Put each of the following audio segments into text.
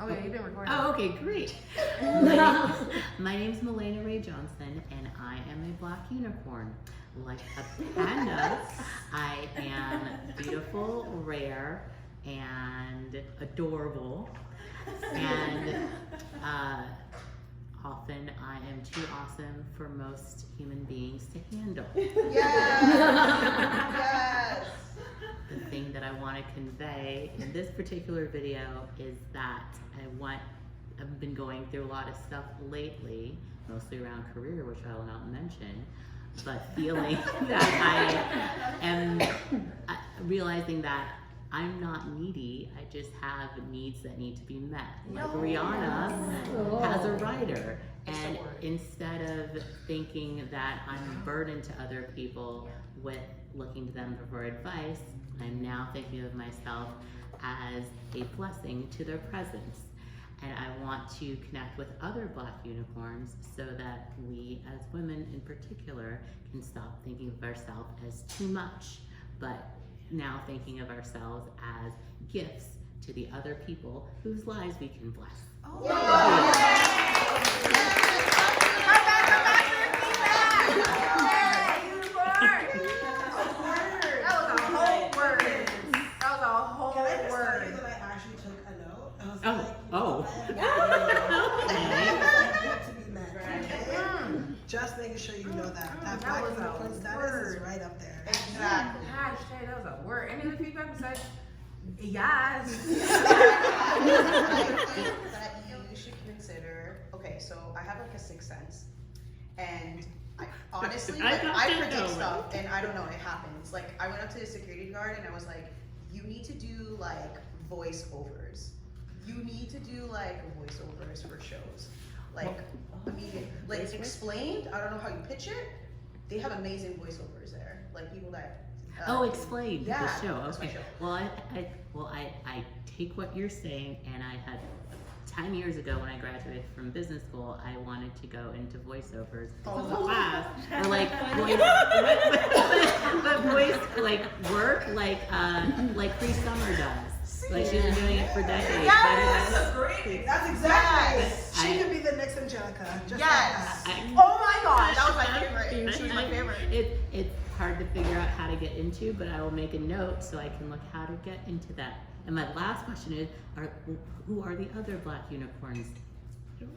Oh yeah, you've been recording. Oh, okay, great. My name's Mahlena-Rae Johnson, and I am a black unicorn. Like a panda, I am beautiful, rare, and adorable. And often I am too awesome for most human beings to handle. Yes! Yes! The thing that I want to convey in this particular video is that I've been going through a lot of stuff lately, mostly around career, which I will not mention, but feeling that I am realizing that I'm not needy, I just have needs that need to be met. Like Rihanna has a writer, and instead of thinking that I'm a burden to other people with looking to them for advice, I'm now thinking of myself as a blessing to their presence. And I want to connect with other black unicorns so that we as women in particular can stop thinking of ourselves as too much, but now thinking of ourselves as gifts to the other people whose lives we can bless. Oh. Just making sure you know that. That black unicorn status is right up there. Exactly. Hashtag, that was a word. Any of the feedback besides yes? I think that you should consider, okay, so I have like a sixth sense. And I honestly, like, I predict stuff and I don't know, it happens. Like, I went up to the security guard and I was like, you need to do like voiceovers. You need to do like voiceovers for shows. Like, immediate, like Explained, I don't know how you pitch it. They have amazing voiceovers there. Like people that Explained, yeah, the show. that's my Okay. show. I take what you're saying, and I had 10 years ago when I graduated from business school, I wanted to go into voiceovers class, or like voice like work, like Cree Summer does. Like she's been doing it for decades. Yes, that's great. That's exactly. Yes. She could be the next Angelica. Just Yes. like that. Oh my gosh, that was my favorite. She was my favorite. It's hard to figure out how to get into, but I will make a note so I can look how to get into that. And my last question is, who are the other black unicorns?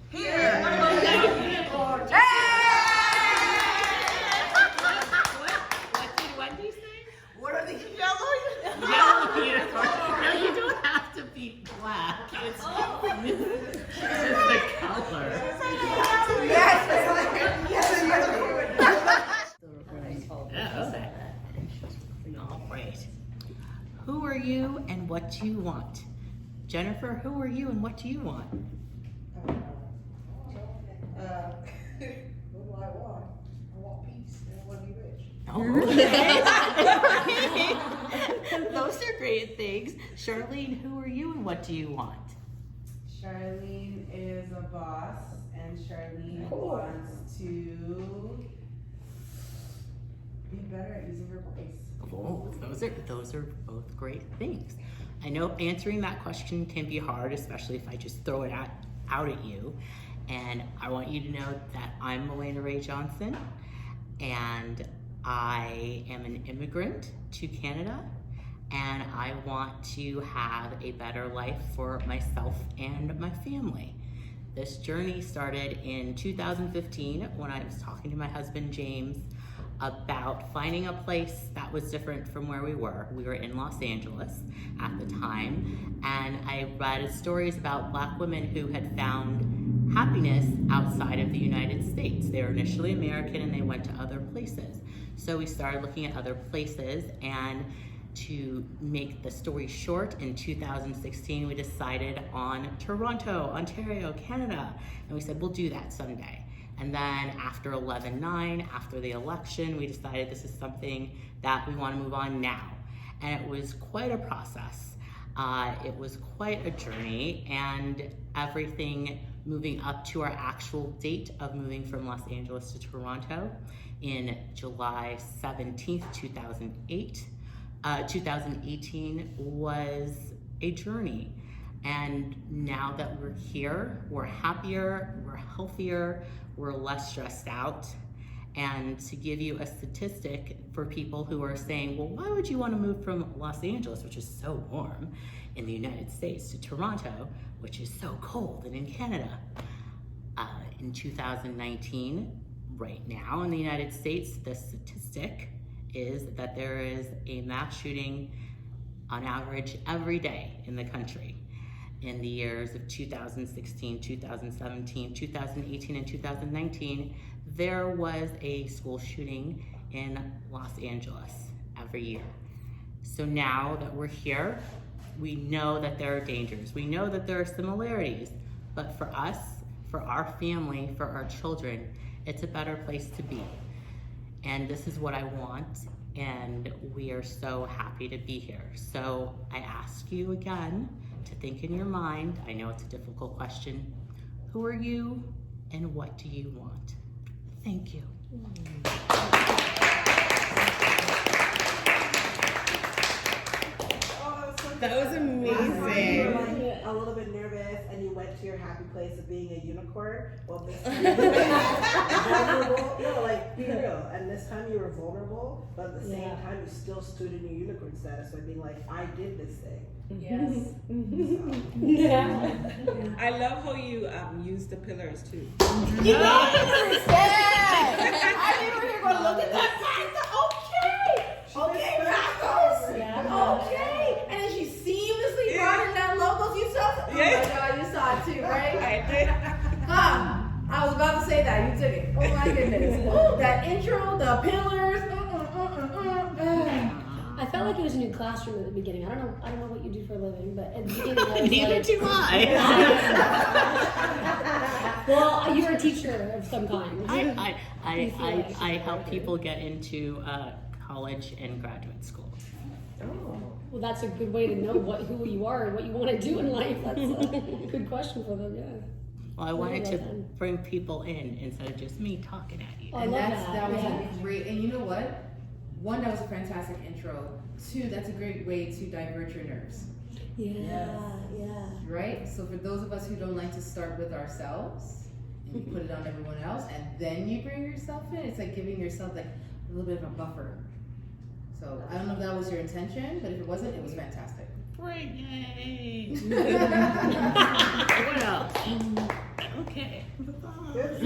Here. What did Wendy say? What are the yellow? Yellow unicorns. No, you don't have to be black. It's just the color. All right. Who are you and what do you want? Jennifer, who are you and what do you want? What do I want? I want peace and I want to be rich. Oh, those are great things. Charlene, who are you and what do you want? Charlene is a boss, and Charlene wants to be better at using her voice. Oh, those are both great things. I know answering that question can be hard, especially if I just throw it out at you. And I want you to know that I'm Mahlena-Rae Johnson, and I am an immigrant to Canada, and I want to have a better life for myself and my family. This journey started in 2015 when I was talking to my husband, James, about finding a place that was different from where we were. We were in Los Angeles at the time, and I read stories about black women who had found happiness outside of the United States. They were initially American and they went to other places. So we started looking at other places, and to make the story short, in 2016 we decided on Toronto, Ontario, Canada, and we said we'll do that someday. And then after 11/9, after the election, we decided this is something that we want to move on now. And it was quite a process. It was quite a journey, and everything moving up to our actual date of moving from Los Angeles to Toronto in July 17th, 2018 was a journey. And now that we're here, we're happier, we're healthier, we're less stressed out. And to give you a statistic for people who are saying, well, why would you want to move from Los Angeles, which is so warm in the United States, to Toronto, which is so cold and in Canada? In 2019, right now in the United States, the statistic is that there is a mass shooting on average every day in the country. In the years of 2016, 2017, 2018, and 2019, there was a school shooting in Los Angeles every year. So now that we're here, we know that there are dangers. We know that there are similarities, but for us, for our family, for our children, it's a better place to be. And this is what I want, and we are so happy to be here. So I ask you again to think in your mind, I know it's a difficult question, who are you and what do you want? Thank you. That was amazing. You were like a little bit nervous and you went to your happy place of being a unicorn. Well, this time you were vulnerable. No, like, be real. And this time you were vulnerable, but at the same time you still stood in your unicorn status by being like, I did this thing. Yes. Yeah. I love how you used the pillars too. You know what I said? I think we're here going to look at that fact. Okay, Marcos. Yeah. Okay. And then she seamlessly brought in that logos. You saw it? Oh Yeah. my God, you saw it too, right? I did. Huh. I was about to say that. You took it. Oh my goodness. Ooh, that intro, the pillars. I felt like it was a new classroom at the beginning. I don't know what you do for a living, but at the beginning I was Neither like, do I. well, you were a teacher of some kind. I help people get into college and graduate school. Well, that's a good way to know who you are and what you want to do in life. That's a good question for them, yeah. Well, I wanted to bring people in instead of just me talking at you. Oh, I And love that was yeah. a great, and you know what? One, that was a fantastic intro. Two, that's a great way to divert your nerves, Yeah, right? So for those of us who don't like to start with ourselves, and you put it on everyone else, and then you bring yourself in, it's like giving yourself like a little bit of a buffer. So I don't know if that was your intention, but if it wasn't, it was fantastic. Great, yay! What else? Okay. Good.